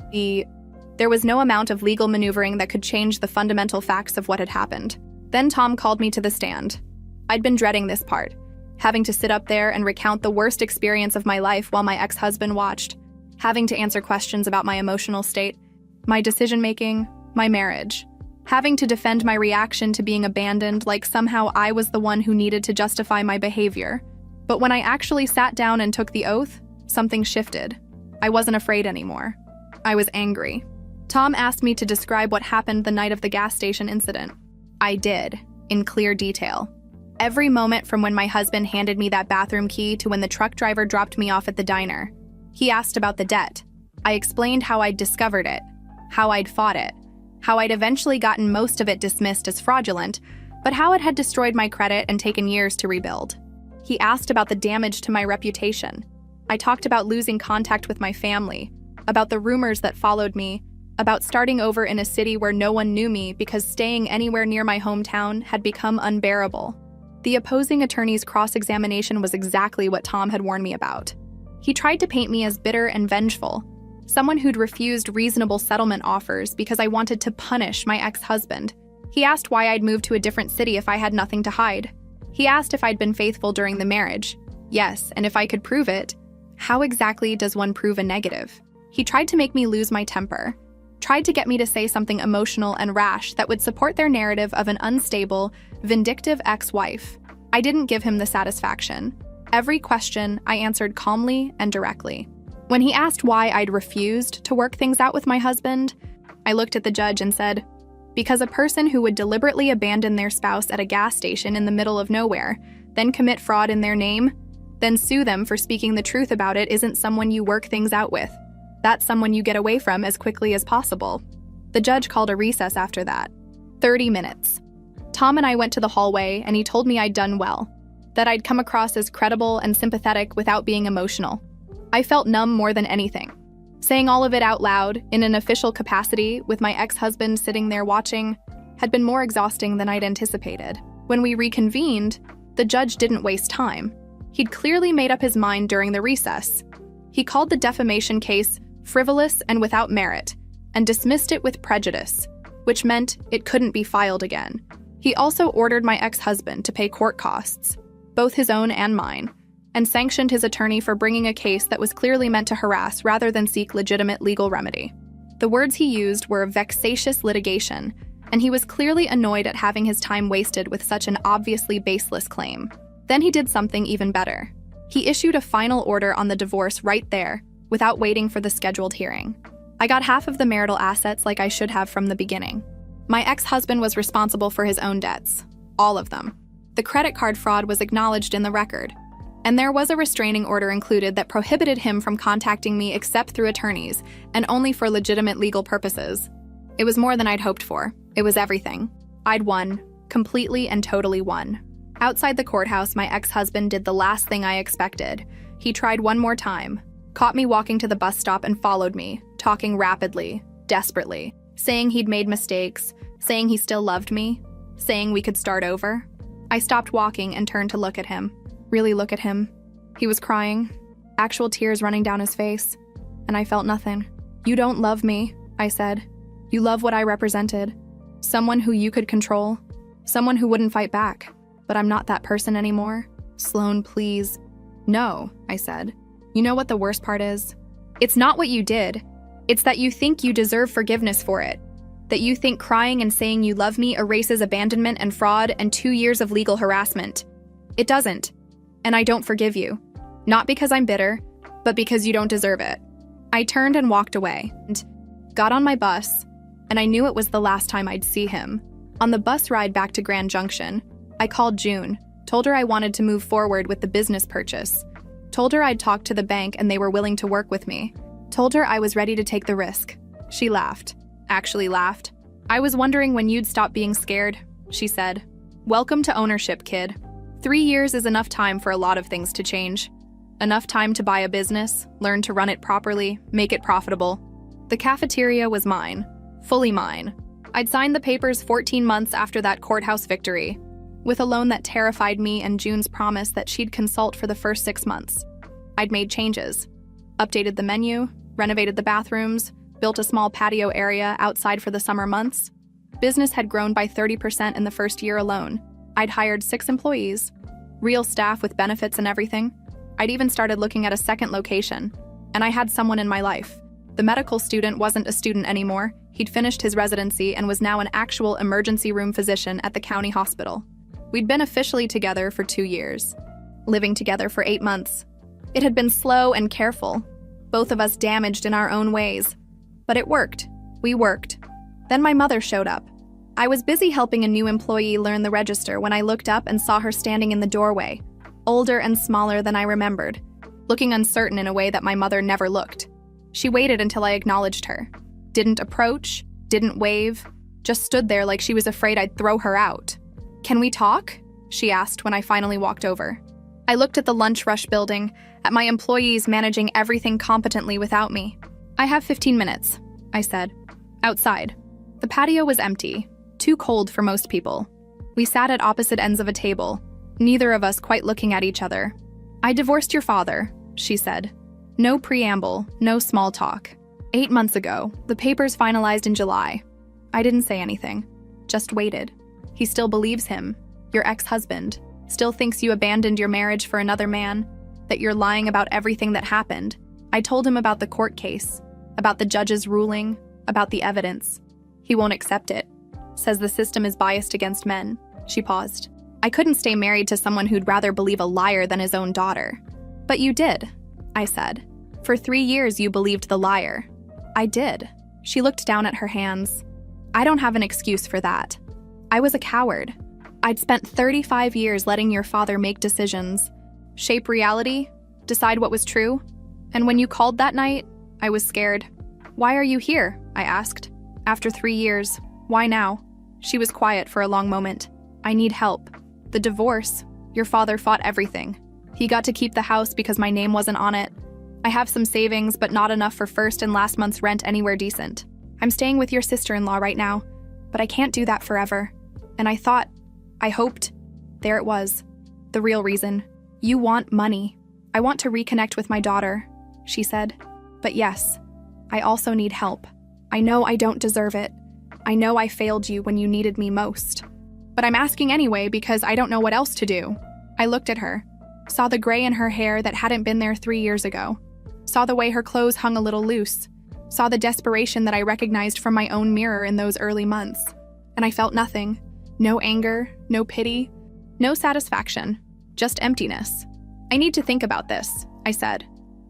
[SPEAKER 1] There was no amount of legal maneuvering that could change the fundamental facts of what had happened. Then Tom called me to the stand. I'd been dreading this part, having to sit up there and recount the worst experience of my life while my ex-husband watched, having to answer questions about my emotional state, my decision-making, my marriage, having to defend my reaction to being abandoned like somehow I was the one who needed to justify my behavior. But when I actually sat down and took the oath, something shifted. I wasn't afraid anymore. I was angry. Tom asked me to describe what happened the night of the gas station incident. I did, in clear detail. Every moment from when my husband handed me that bathroom key to when the truck driver dropped me off at the diner. He asked about the debt. I explained how I'd discovered it, how I'd fought it, how I'd eventually gotten most of it dismissed as fraudulent, but how it had destroyed my credit and taken years to rebuild. He asked about the damage to my reputation. I talked about losing contact with my family, about the rumors that followed me, about starting over in a city where no one knew me because staying anywhere near my hometown had become unbearable. The opposing attorney's cross-examination was exactly what Tom had warned me about. He tried to paint me as bitter and vengeful, someone who'd refused reasonable settlement offers because I wanted to punish my ex-husband. He asked why I'd moved to a different city if I had nothing to hide. He asked if I'd been faithful during the marriage. Yes, and if I could prove it. How exactly does one prove a negative? He tried to make me lose my temper, tried to get me to say something emotional and rash that would support their narrative of an unstable, vindictive ex-wife. I didn't give him the satisfaction. Every question I answered calmly and directly. When he asked why I'd refused to work things out with my husband, I looked at the judge and said, because a person who would deliberately abandon their spouse at a gas station in the middle of nowhere, then commit fraud in their name, then sue them for speaking the truth about it isn't someone you work things out with. That's someone you get away from as quickly as possible. The judge called a recess after that. 30 minutes. Tom and I went to the hallway and he told me I'd done well, that I'd come across as credible and sympathetic without being emotional. I felt numb more than anything. Saying all of it out loud, in an official capacity, with my ex-husband sitting there watching, had been more exhausting than I'd anticipated. When we reconvened, the judge didn't waste time. He'd clearly made up his mind during the recess. He called the defamation case frivolous and without merit, and dismissed it with prejudice, which meant it couldn't be filed again. He also ordered my ex-husband to pay court costs, both his own and mine, and sanctioned his attorney for bringing a case that was clearly meant to harass rather than seek legitimate legal remedy. The words he used were vexatious litigation, and he was clearly annoyed at having his time wasted with such an obviously baseless claim. Then he did something even better. He issued a final order on the divorce right there, without waiting for the scheduled hearing. I got half of the marital assets like I should have from the beginning. My ex-husband was responsible for his own debts, all of them. The credit card fraud was acknowledged in the record, and there was a restraining order included that prohibited him from contacting me except through attorneys, and only for legitimate legal purposes. It was more than I'd hoped for. It was everything. I'd won, completely and totally won. Outside the courthouse, my ex-husband did the last thing I expected. He tried one more time, caught me walking to the bus stop and followed me, talking rapidly, desperately, saying he'd made mistakes, saying he still loved me, saying we could start over. I stopped walking and turned to look at him, really look at him. He was crying, actual tears running down his face, and I felt nothing. You don't love me, I said. You love what I represented. Someone who you could control, someone who wouldn't fight back. But I'm not that person anymore. Sloan, please. No, I said. You know what the worst part is? It's not what you did. It's that you think you deserve forgiveness for it. That you think crying and saying you love me erases abandonment and fraud and 2 years of legal harassment. It doesn't. And I don't forgive you. Not because I'm bitter, but because you don't deserve it. I turned and walked away, and got on my bus, and I knew it was the last time I'd see him. On the bus ride back to Grand Junction, I called June, told her I wanted to move forward with the business purchase, told her I'd talked to the bank and they were willing to work with me, told her I was ready to take the risk. She laughed. Actually laughed. "I was wondering when you'd stop being scared," she said. "Welcome to ownership, kid. 3 years is enough time for a lot of things to change. Enough time to buy a business, learn to run it properly, make it profitable." The cafeteria was mine. Fully mine. I'd signed the papers 14 months after that courthouse victory, with a loan that terrified me and June's promise that she'd consult for the first 6 months. I'd made changes. Updated the menu, renovated the bathrooms, built a small patio area outside for the summer months. Business had grown by 30% in the first year alone. I'd hired 6 employees, real staff with benefits and everything. I'd even started looking at a second location, and I had someone in my life. The medical student wasn't a student anymore. He'd finished his residency and was now an actual emergency room physician at the county hospital. We'd been officially together for 2 years, living together for 8 months. It had been slow and careful, both of us damaged in our own ways. But it worked. We worked. Then my mother showed up. I was busy helping a new employee learn the register when I looked up and saw her standing in the doorway, older and smaller than I remembered, looking uncertain in a way that my mother never looked. She waited until I acknowledged her. Didn't approach, didn't wave, just stood there like she was afraid I'd throw her out. "Can we talk?" she asked when I finally walked over. I looked at the lunch rush building, at my employees managing everything competently without me. "I have 15 minutes, I said. Outside. The patio was empty, too cold for most people. We sat at opposite ends of a table, neither of us quite looking at each other. "I divorced your father," she said. No preamble, no small talk. 8 months ago, the papers finalized in July. I didn't say anything, just waited. He still believes him, your ex-husband, still thinks you abandoned your marriage for another man, that you're lying about everything that happened. I told him about the court case, about the judge's ruling, about the evidence. He won't accept it. Says the system is biased against men." She paused. "I couldn't stay married to someone who'd rather believe a liar than his own daughter." "But you did," I said. "For 3 years you believed the liar." "I did." She looked down at her hands. "I don't have an excuse for that. I was a coward. I'd spent 35 years letting your father make decisions, shape reality, decide what was true. And when you called that night, I was scared." "Why are you here?" I asked. "After 3 years, why now?" She was quiet for a long moment. "I need help. The divorce. Your father fought everything. He got to keep the house because my name wasn't on it. I have some savings, but not enough for first and last month's rent anywhere decent. I'm staying with your sister-in-law right now, but I can't do that forever. And I hoped, there it was, the real reason. You want money. I want to reconnect with my daughter," she said. "But yes, I also need help. I know I don't deserve it. I know I failed you when you needed me most. But I'm asking anyway because I don't know what else to do." I looked at her, saw the gray in her hair that hadn't been there 3 years ago, saw the way her clothes hung a little loose, saw the desperation that I recognized from my own mirror in those early months. And I felt nothing. No anger, no pity, no satisfaction, just emptiness. "I need to think about this," I said.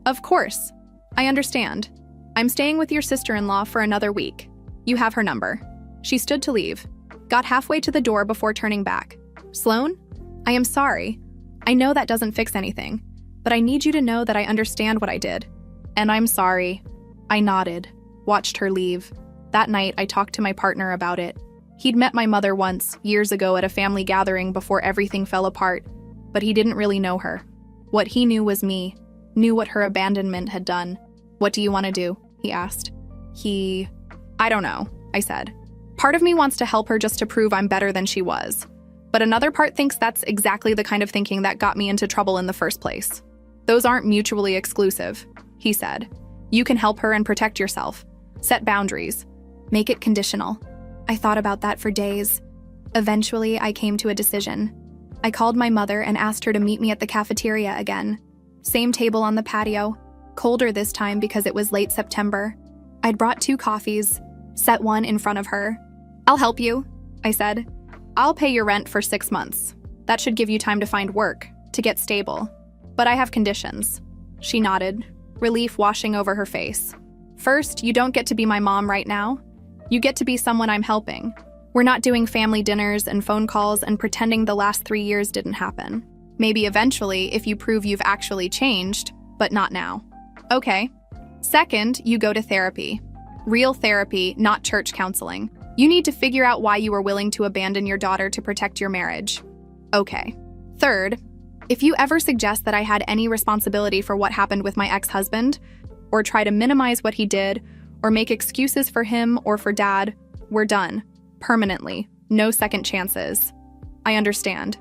[SPEAKER 1] "Of course. I understand. I'm staying with your sister-in-law for another week. You have her number." She stood to leave, got halfway to the door before turning back. "Sloan, I am sorry. I know that doesn't fix anything, but I need you to know that I understand what I did. And I'm sorry." I nodded, watched her leave. That night, I talked to my partner about it. He'd met my mother once, years ago at a family gathering before everything fell apart, but he didn't really know her. What he knew was me, knew what her abandonment had done. "What do you want to do?" he asked. I don't know, I said. Part of me wants to help her just to prove I'm better than she was. But another part thinks that's exactly the kind of thinking that got me into trouble in the first place. "Those aren't mutually exclusive," he said. "You can help her and protect yourself. Set boundaries. Make it conditional." I thought about that for days. Eventually, I came to a decision. I called my mother and asked her to meet me at the cafeteria again. Same table on the patio, colder this time because it was late September. I'd brought 2 coffees, set one in front of her. "I'll help you," I said. "I'll pay your rent for 6 months. That should give you time to find work, to get stable. But I have conditions." She nodded, relief washing over her face. "First, you don't get to be my mom right now. You get to be someone I'm helping. We're not doing family dinners and phone calls and pretending the last 3 years didn't happen. Maybe eventually if you prove you've actually changed, but not now. Okay. Second, you go to therapy. Real therapy, not church counseling. You need to figure out why you were willing to abandon your daughter to protect your marriage. Okay. Third, if you ever suggest that I had any responsibility for what happened with my ex-husband, or try to minimize what he did, or make excuses for him or for Dad, we're done. Permanently. No second chances. I understand.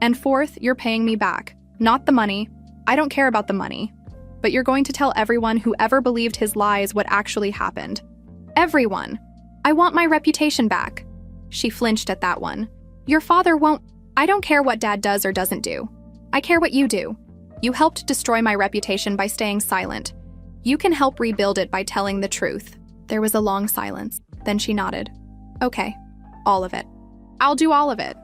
[SPEAKER 1] And fourth, you're paying me back. Not the money. I don't care about the money. But you're going to tell everyone who ever believed his lies what actually happened. Everyone. I want my reputation back. She flinched at that one. Your father won't. I don't care what Dad does or doesn't do. I care what you do. You helped destroy my reputation by staying silent. You can help rebuild it by telling the truth. There was a long silence. Then she nodded. Okay. All of it. I'll do all of it.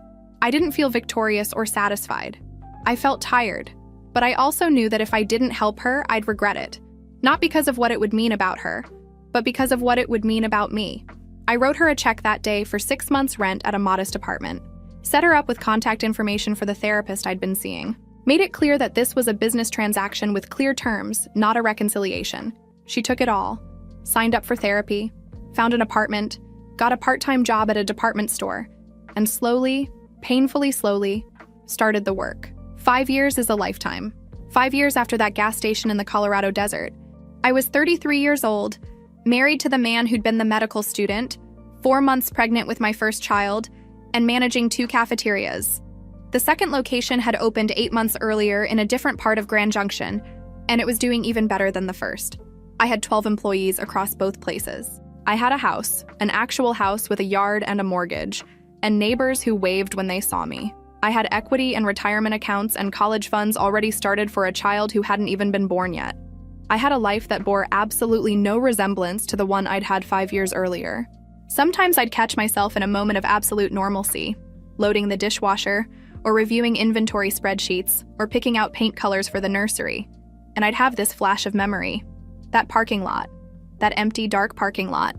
[SPEAKER 1] I didn't feel victorious or satisfied. I felt tired. But I also knew that if I didn't help her, I'd regret it. Not because of what it would mean about her, but because of what it would mean about me. I wrote her a check that day for 6 months' rent at a modest apartment. Set her up with contact information for the therapist I'd been seeing. Made it clear that this was a business transaction with clear terms, not a reconciliation. She took it all. Signed up for therapy, found an apartment, got a part-time job at a department store, and slowly, painfully slowly, started the work. 5 years is a lifetime. 5 years after that gas station in the Colorado desert. I was 33 years old, married to the man who'd been the medical student, 4 months pregnant with my first child, and managing 2 cafeterias. The second location had opened 8 months earlier in a different part of Grand Junction, and it was doing even better than the first. I had 12 employees across both places. I had a house, an actual house with a yard and a mortgage, and neighbors who waved when they saw me. I had equity and retirement accounts and college funds already started for a child who hadn't even been born yet. I had a life that bore absolutely no resemblance to the one I'd had 5 years earlier. Sometimes I'd catch myself in a moment of absolute normalcy, loading the dishwasher, or reviewing inventory spreadsheets, or picking out paint colors for the nursery. And I'd have this flash of memory. That parking lot. That empty, dark parking lot.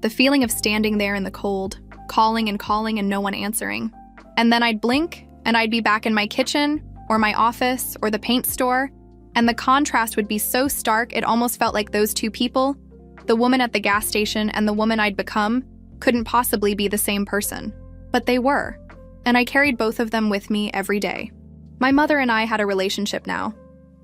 [SPEAKER 1] The feeling of standing there in the cold, calling and no one answering. And then I'd blink, and I'd be back in my kitchen, or my office, or the paint store, and the contrast would be so stark it almost felt like those 2 people, the woman at the gas station and the woman I'd become, couldn't possibly be the same person. But they were, and I carried both of them with me every day. My mother and I had a relationship now.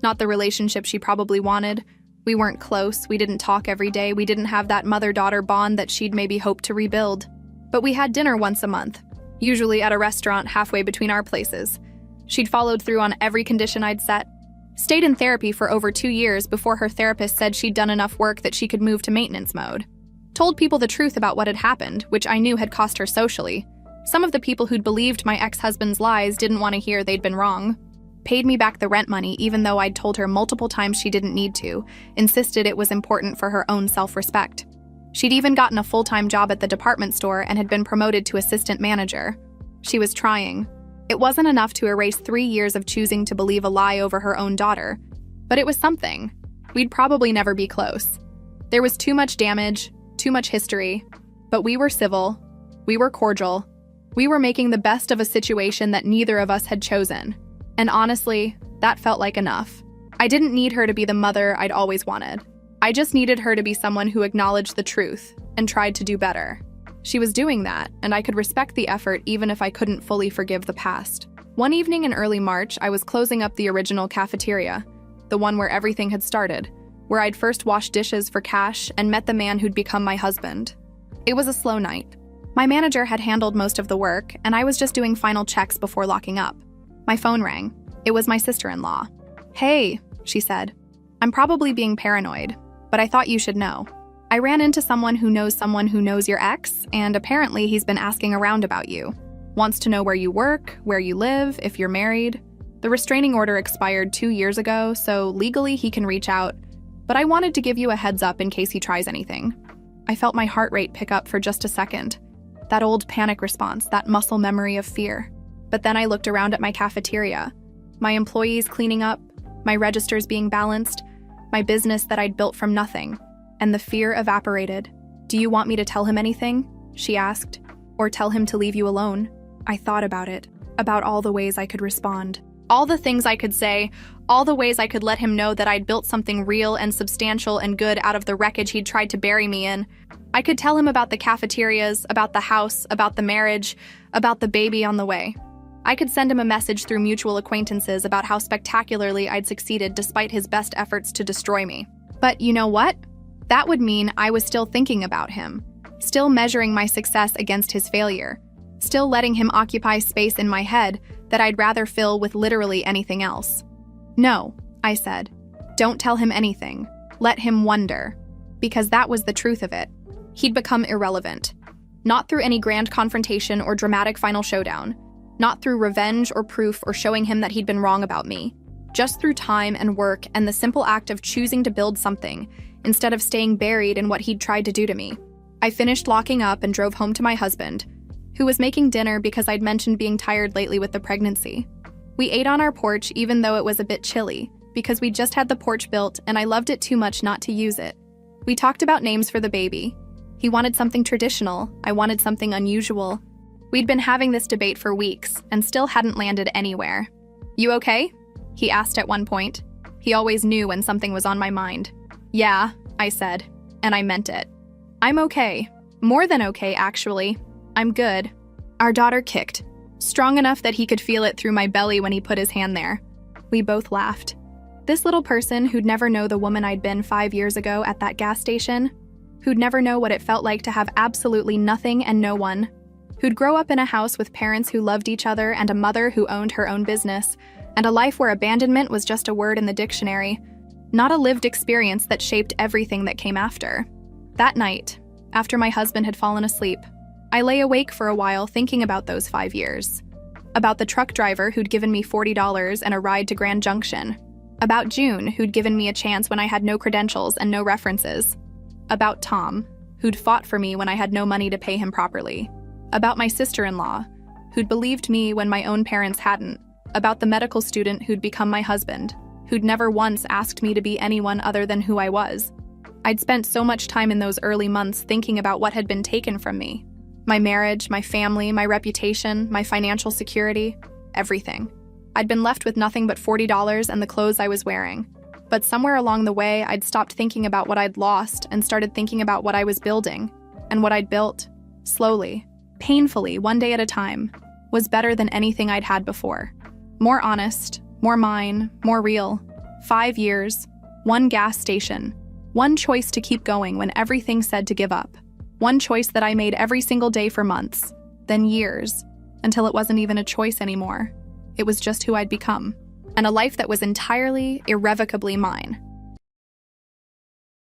[SPEAKER 1] Not the relationship she probably wanted. We weren't close, we didn't talk every day, we didn't have that mother-daughter bond that she'd maybe hoped to rebuild. But we had dinner once a month, usually at a restaurant halfway between our places. She'd followed through on every condition I'd set. Stayed in therapy for over 2 years before her therapist said she'd done enough work that she could move to maintenance mode. Told people the truth about what had happened, which I knew had cost her socially. Some of the people who'd believed my ex-husband's lies didn't want to hear they'd been wrong. Paid me back the rent money even though I'd told her multiple times she didn't need to, insisted it was important for her own self-respect. She'd even gotten a full-time job at the department store and had been promoted to assistant manager. She was trying. It wasn't enough to erase 3 years of choosing to believe a lie over her own daughter, but it was something. We'd probably never be close. There was too much damage, too much history, but we were civil, we were cordial, we were making the best of a situation that neither of us had chosen. And honestly, that felt like enough. I didn't need her to be the mother I'd always wanted. I just needed her to be someone who acknowledged the truth and tried to do better. She was doing that, and I could respect the effort even if I couldn't fully forgive the past. One evening in early March, I was closing up the original cafeteria, the one where everything had started, where I'd first washed dishes for cash and met the man who'd become my husband. It was a slow night. My manager had handled most of the work, and I was just doing final checks before locking up. My phone rang. It was my sister-in-law. "Hey," she said. "I'm probably being paranoid, but I thought you should know. I ran into someone who knows your ex, and apparently he's been asking around about you. Wants to know where you work, where you live, if you're married. The restraining order expired 2 years ago, so legally he can reach out, but I wanted to give you a heads up in case he tries anything." I felt my heart rate pick up for just a second. That old panic response, that muscle memory of fear. But then I looked around at my cafeteria, my employees cleaning up, my registers being balanced, my business that I'd built from nothing, and the fear evaporated. "Do you want me to tell him anything?" she asked. "Or tell him to leave you alone?" I thought about it, about all the ways I could respond. All the things I could say, all the ways I could let him know that I'd built something real and substantial and good out of the wreckage he'd tried to bury me in. I could tell him about the cafeterias, about the house, about the marriage, about the baby on the way. I could send him a message through mutual acquaintances about how spectacularly I'd succeeded despite his best efforts to destroy me. But you know what? That would mean I was still thinking about him, still measuring my success against his failure, still letting him occupy space in my head that I'd rather fill with literally anything else. "No," I said. "Don't tell him anything. Let him wonder." Because that was the truth of it. He'd become irrelevant. Not through any grand confrontation or dramatic final showdown. Not through revenge or proof or showing him that he'd been wrong about me. Just through time and work and the simple act of choosing to build something instead of staying buried in what he'd tried to do to me. I finished locking up and drove home to my husband, who was making dinner because I'd mentioned being tired lately with the pregnancy. We ate on our porch even though it was a bit chilly, because we just had the porch built and I loved it too much not to use it. We talked about names for the baby. He wanted something traditional, I wanted something unusual. We'd been having this debate for weeks and still hadn't landed anywhere. "You okay?" he asked at one point. He always knew when something was on my mind. "Yeah," I said, and I meant it. "I'm okay. More than okay, actually. I'm good." Our daughter kicked, strong enough that he could feel it through my belly when he put his hand there. We both laughed. This little person who'd never know the woman I'd been 5 years ago at that gas station, who'd never know what it felt like to have absolutely nothing and no one, who'd grow up in a house with parents who loved each other and a mother who owned her own business, and a life where abandonment was just a word in the dictionary, not a lived experience that shaped everything that came after. That night, after my husband had fallen asleep, I lay awake for a while thinking about those 5 years. About the truck driver who'd given me $40 and a ride to Grand Junction. About June, who'd given me a chance when I had no credentials and no references. About Tom, who'd fought for me when I had no money to pay him properly. About my sister-in-law, who'd believed me when my own parents hadn't. About the medical student who'd become my husband, who'd never once asked me to be anyone other than who I was. I'd spent so much time in those early months thinking about what had been taken from me. My marriage, my family, my reputation, my financial security, everything. I'd been left with nothing but $40 and the clothes I was wearing. But somewhere along the way, I'd stopped thinking about what I'd lost and started thinking about what I was building. And what I'd built, slowly, painfully, one day at a time, was better than anything I'd had before. More honest, more mine, more real. 5 years, one gas station, one choice to keep going when everything said to give up. One choice that I made every single day for months, then years, until it wasn't even a choice anymore. It was just who I'd become, and a life that was entirely, irrevocably mine.